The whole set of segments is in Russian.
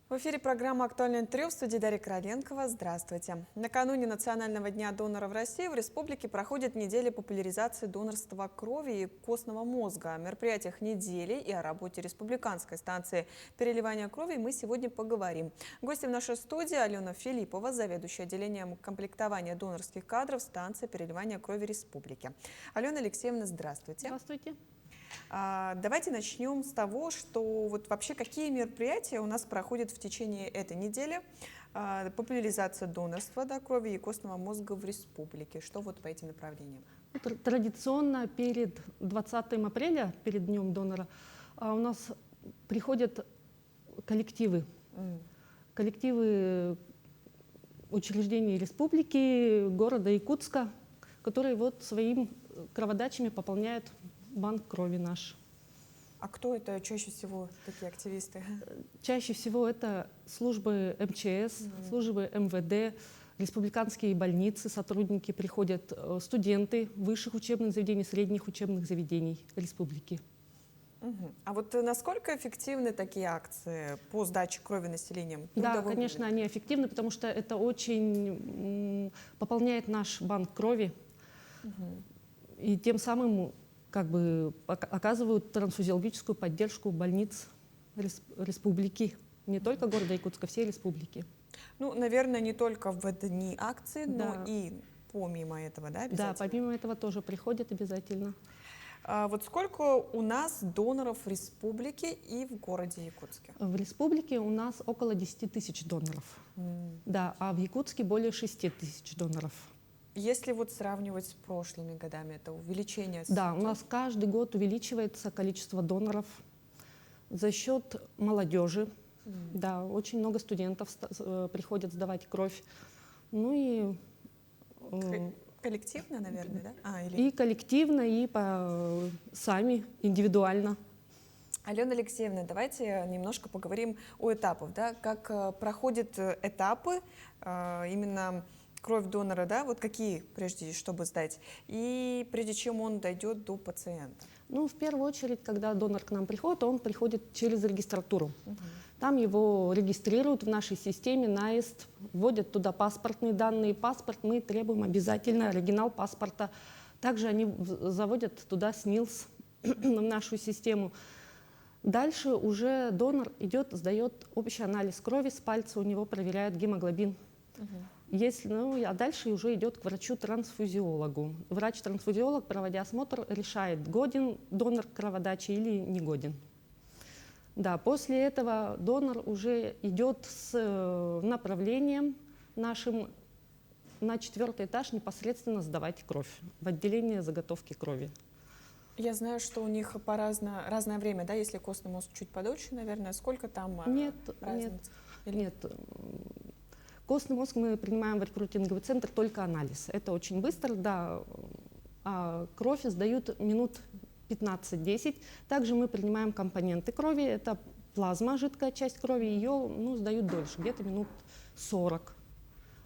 В эфире программа «Актуальное интервью», в студии Дарья Короленкова. Здравствуйте. Накануне Национального дня донора в России в республике проходит неделя популяризации донорства крови и костного мозга. О мероприятиях недели и о работе республиканской станции переливания крови мы сегодня поговорим. Гости в нашей студии Алена Филиппова, заведующая отделением комплектования донорских кадров станции переливания крови республики. Алена Алексеевна, здравствуйте. Здравствуйте. Давайте начнем с того, что вот вообще какие мероприятия у нас проходят в течение этой недели. Популяризация донорства крови и костного мозга в республике. Что вот по этим направлениям? Традиционно перед 20 апреля, перед Днем донора, у нас приходят коллективы. Коллективы учреждений республики, города Якутска, которые вот своими кроводачами пополняют банк крови наш. А кто это чаще всего такие активисты? Чаще всего это службы МЧС, службы МВД, республиканские больницы, сотрудники приходят, студенты высших учебных заведений, средних учебных заведений республики. А вот насколько эффективны такие акции по сдаче крови населением? Да, конечно, они эффективны, потому что это очень пополняет наш банк крови и тем самым как бы оказывают трансфузиологическую поддержку больниц республики, не только города Якутска, всей республики. Ну, наверное, не только в дни акции, Да. но и помимо этого, да, обязательно? Да, помимо этого тоже приходят обязательно. Вот сколько у нас доноров в республике и в городе Якутске? В республике у нас около 10 тысяч доноров, да, а в Якутске более 6 тысяч доноров. Если вот сравнивать с прошлыми годами, это увеличение? Да, у нас каждый год увеличивается количество доноров за счет молодежи. Да, очень много студентов приходят сдавать кровь. Ну и коллективно, наверное, да? И коллективно, и сами, индивидуально. Алена Алексеевна, давайте немножко поговорим о этапах, да? Как проходят этапы именно кровь донора, да, вот какие прежде, чтобы сдать, и прежде чем он дойдет до пациента? Ну, в первую очередь, когда донор к нам приходит, он приходит через регистратуру. Там его регистрируют в нашей системе НАИСТ, вводят туда паспортные данные. Паспорт мы требуем обязательно, оригинал паспорта. Также они заводят туда СНИЛС в нашу систему. Дальше уже донор идет, сдает общий анализ крови, с пальца у него проверяют гемоглобин. А дальше уже идет к врачу-трансфузиологу. Врач-трансфузиолог, проводя осмотр, решает, годен донор к кроводаче или не годен. Да, после этого донор уже идет с направлением нашим на 4-й этаж непосредственно сдавать кровь в отделение заготовки крови. Я знаю, что у них разное время, да, если костный мозг чуть подольше, наверное. Сколько там разница? Нет. Костный мозг мы принимаем в рекрутинговый центр, только анализ. Это очень быстро, да. А кровь сдают минут 15-10. Также мы принимаем компоненты крови. Это плазма, жидкая часть крови. Ее сдают дольше, где-то минут 40.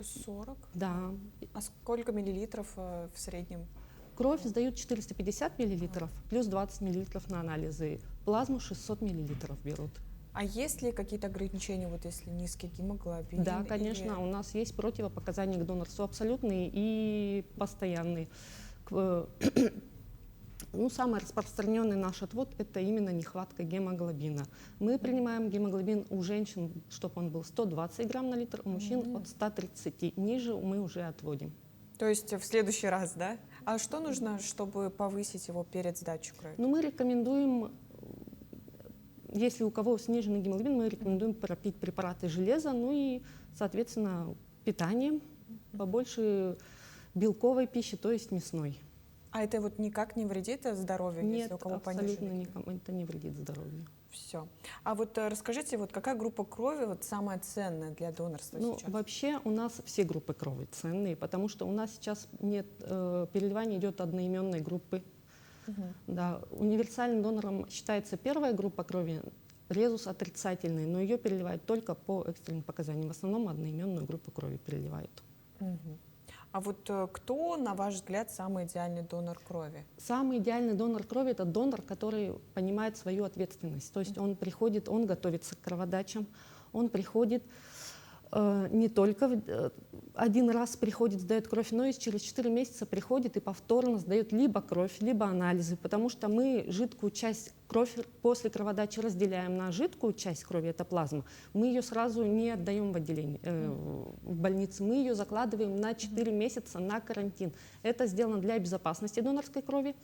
40? Да. А сколько миллилитров в среднем? Кровь сдают 450 миллилитров, плюс 20 миллилитров на анализы. Плазму 600 миллилитров берут. А есть ли какие-то ограничения, вот если низкий гемоглобин? Да, конечно, у нас есть противопоказания к донорству абсолютные и постоянные. Самый распространенный наш отвод – это именно нехватка гемоглобина. Мы принимаем гемоглобин у женщин, чтобы он был 120 грамм на литр, у мужчин от 130. Ниже мы уже отводим. То есть в следующий раз, да? А что нужно, чтобы повысить его перед сдачей крови? Мы рекомендуем, если у кого сниженный гемоглобин, мы рекомендуем пропить препараты железа, и, соответственно, питанием, побольше белковой пищи, то есть мясной. А это вот никак не вредит здоровью, Нет, если у кого абсолютно пониженный? это не вредит здоровью. Все. А вот расскажите, вот какая группа крови вот самая ценная для донорства сейчас? Вообще у нас все группы крови ценные, потому что у нас сейчас нет переливания, идет одноименной группы. Да, универсальным донором считается первая группа крови, резус отрицательный, но ее переливают только по экстренным показаниям. В основном одноименную группу крови переливают. А вот кто, на ваш взгляд, самый идеальный донор крови? Самый идеальный донор крови – это донор, который понимает свою ответственность. То есть он приходит, он готовится к кроводачам, Он приходит не только один раз приходит, сдает кровь, но и через 4 месяца приходит и повторно сдает либо кровь, либо анализы, потому что мы жидкую часть крови после кроводачи разделяем на жидкую часть крови, это плазма. Мы ее сразу не отдаем в отделение, в больнице, мы ее закладываем на 4 месяца на карантин. Это сделано для безопасности донорской крови.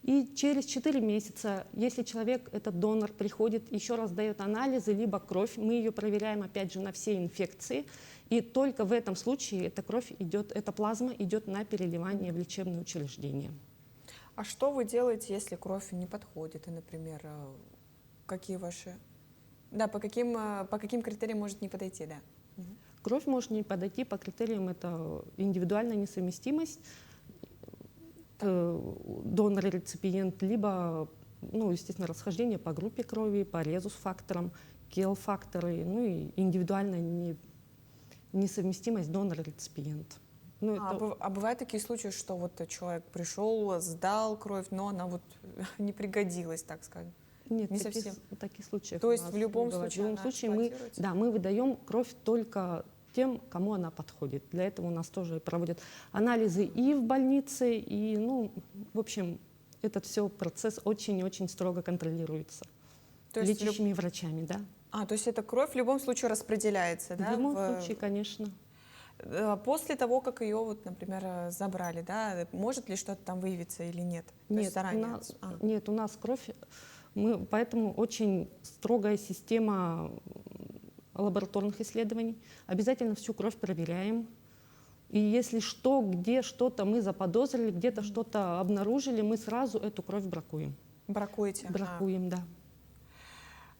И через 4 месяца, если человек, этот донор, приходит, еще раз дает анализы, либо кровь, мы ее проверяем опять же на все инфекции. И только в этом случае эта кровь идет, эта плазма идет на переливание в лечебное учреждение. А что вы делаете, если кровь не подходит? И, например, какие ваши... Да, по каким критериям может не подойти, да? Кровь может не подойти по критериям, это индивидуальная несовместимость, донор и реципиент, либо, ну, естественно, расхождение по группе крови, по резус-факторам, кел-факторы, ну и индивидуальная несовместимость донор-реципиент. Ну, А бывают такие случаи, что вот человек пришел, сдал кровь, но она вот не пригодилась, так скажем? Нет, не совсем. таких случаев. То есть в любом случае, мы выдаем кровь только тем, кому она подходит. Для этого у нас тоже проводят анализы и в больнице, и, ну, в общем, этот все процесс очень-очень строго контролируется. То есть лечащими врачами, да. То есть эта кровь в любом случае распределяется, да? В любом случае, конечно. После того, как ее, вот, например, забрали, да, может ли что-то там выявиться или нет? Нет, у нас кровь, поэтому очень строгая система лабораторных исследований. Обязательно всю кровь проверяем. И если где что-то мы заподозрили, где-то что-то обнаружили, мы сразу эту кровь бракуем. Бракуете? Бракуем, да.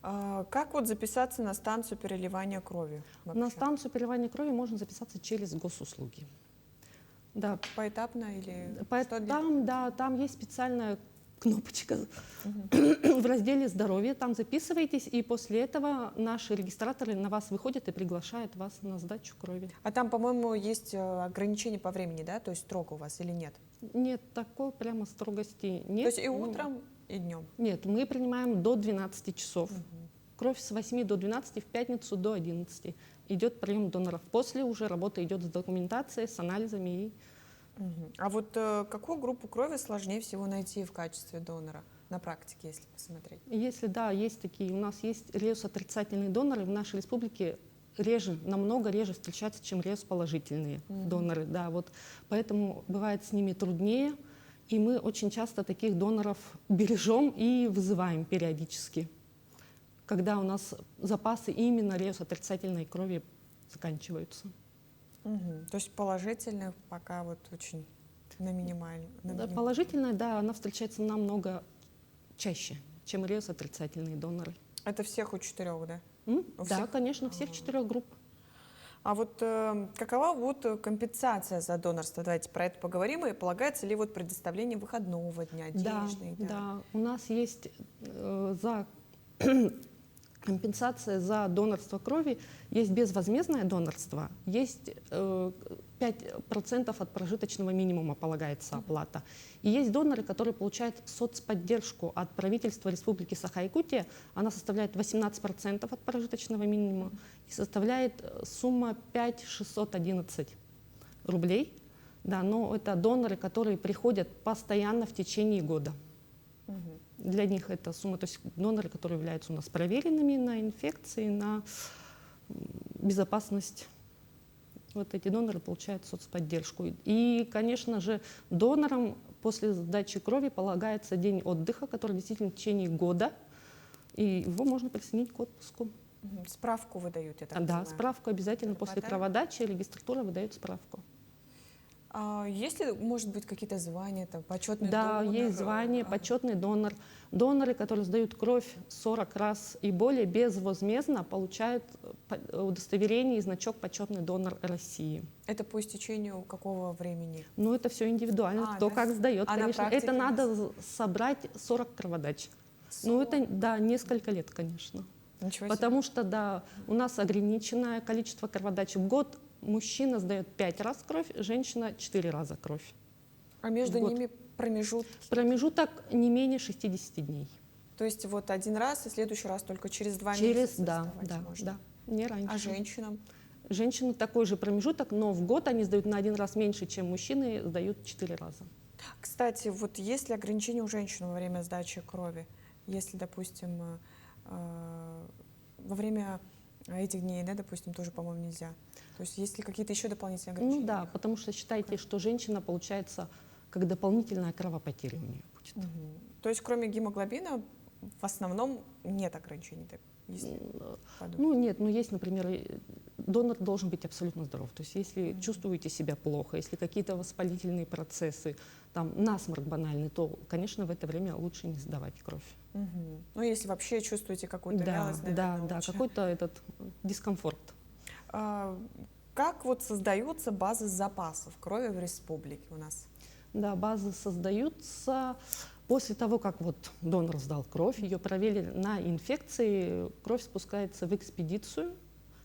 Как вот записаться на станцию переливания крови? Вообще? На станцию переливания крови можно записаться через госуслуги. Да. Поэтапно или там есть специальная кнопочка в разделе «Здоровье». Там записываетесь, и после этого наши регистраторы на вас выходят и приглашают вас на сдачу крови. А там, по-моему, есть ограничения по времени, да? То есть строго у вас или нет? Нет, такой прямо строгости нет. То есть и утром, и днем? Нет, мы принимаем до 12 часов. Кровь с 8 до 12, в пятницу до 11. Идет прием доноров. После уже работа идет с документацией, с анализами. А вот какую группу крови сложнее всего найти в качестве донора на практике, если посмотреть? Если да, есть такие. У нас есть резус-отрицательные доноры в нашей республике. Намного реже встречаются, чем резус-положительные доноры. Да, вот. Поэтому бывает с ними труднее. И мы очень часто таких доноров бережем и вызываем периодически, когда у нас запасы именно резус-отрицательной крови заканчиваются. То есть положительных пока вот очень на минимальном. Да, положительная, да, она встречается намного чаще, чем резус-отрицательные доноры. Это всех у 4, да? Да, конечно, всех 4 групп. А вот какова вот компенсация за донорство? Давайте про это поговорим. И полагается ли вот предоставление выходного дня, денежный? Да, у нас есть компенсация за донорство крови, есть безвозмездное донорство, есть 5% от прожиточного минимума полагается оплата. И есть доноры, которые получают соцподдержку от правительства Республики Саха-Якутия. Она составляет 18% от прожиточного минимума и составляет сумма 5611 рублей. Да, но это доноры, которые приходят постоянно в течение года. Для них это сумма, то есть доноры, которые являются у нас проверенными на инфекции, на безопасность. Вот эти доноры получают соцподдержку. И, конечно же, донорам после сдачи крови полагается день отдыха, который действительно в течение года, и его можно присоединить к отпуску. Справку выдают, я так Да, понимаю. справку обязательно после кроводачи, регистратура выдает справку. Есть ли, может быть, какие-то звания, там, почетный донор? Да, есть звание, почетный донор. Доноры, которые сдают кровь 40 раз и более, безвозмездно получают удостоверение и значок «Почетный донор России». Это по истечению какого времени? Ну, это все индивидуально, кто как сдает, конечно. Это надо собрать 40 кроводач. 40? Ну, это, да, несколько лет, конечно. Потому что, да, у нас ограниченное количество кроводач в год. Мужчина сдает 5 раз кровь, женщина 4 раза кровь. А между ними промежуток? Промежуток не менее 60 дней. То есть вот один раз, и следующий раз только через 2 месяца да. не раньше. А женщинам? Женщины такой же промежуток, но в год они сдают на 1 раз меньше, чем мужчины сдают 4 раза. Кстати, вот есть ли ограничения у женщин во время сдачи крови? Если, допустим, во время этих дней, да, допустим, тоже, по-моему, нельзя. То есть есть ли какие-то еще дополнительные ограничения? Ну да, потому что считайте, что женщина получается как дополнительная кровопотеря у нее будет. То есть кроме гемоглобина в основном нет ограничений, так, если подумать. Ну нет, но есть, например, донор должен быть абсолютно здоров. То есть если чувствуете себя плохо, если какие-то воспалительные процессы, там насморк банальный, то, конечно, в это время лучше не сдавать кровь. Ну, если вообще чувствуете какую-то Да, вялость, наверное, да, лучше. какой-то этот дискомфорт. Как вот создаются базы запасов крови в республике у нас? Да, базы создаются после того, как вот донор сдал кровь, ее проверили на инфекции, кровь спускается в экспедицию.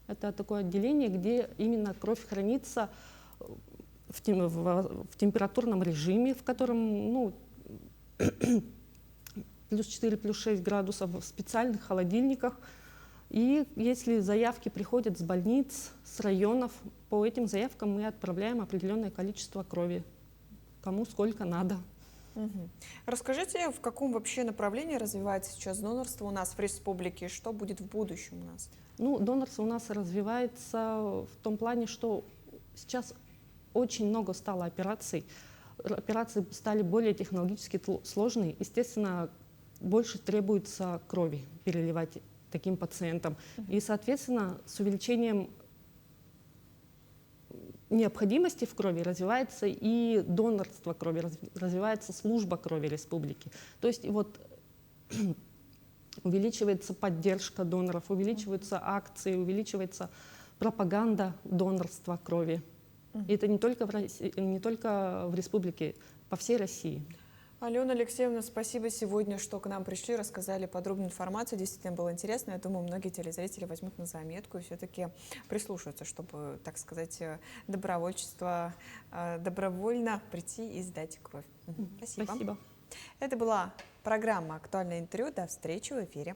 Это такое отделение, где именно кровь хранится в температурном режиме, в котором, ну, плюс 4, плюс 6 градусов, в специальных холодильниках. И если заявки приходят с больниц, с районов, по этим заявкам мы отправляем определенное количество крови, кому сколько надо. Расскажите, в каком вообще направлении развивается сейчас донорство у нас в республике, и что будет в будущем у нас? Ну, донорство у нас развивается в том плане, что сейчас очень много стало операций. Операции стали более технологически сложные. Естественно, больше требуется крови переливать таким пациентам. И, соответственно, с увеличением необходимости в крови развивается и донорство крови, развивается служба крови республики. То есть вот увеличивается поддержка доноров, увеличиваются акции, увеличивается пропаганда донорства крови. И это не только не только в республике, по всей России. Алена Алексеевна, спасибо сегодня, что к нам пришли, рассказали подробную информацию. Действительно было интересно. Я думаю, многие телезрители возьмут на заметку и все-таки прислушаются, чтобы, так сказать, добровольчество, добровольно прийти и сдать кровь. Спасибо. Спасибо. Это была программа «Актуальное интервью». До встречи в эфире.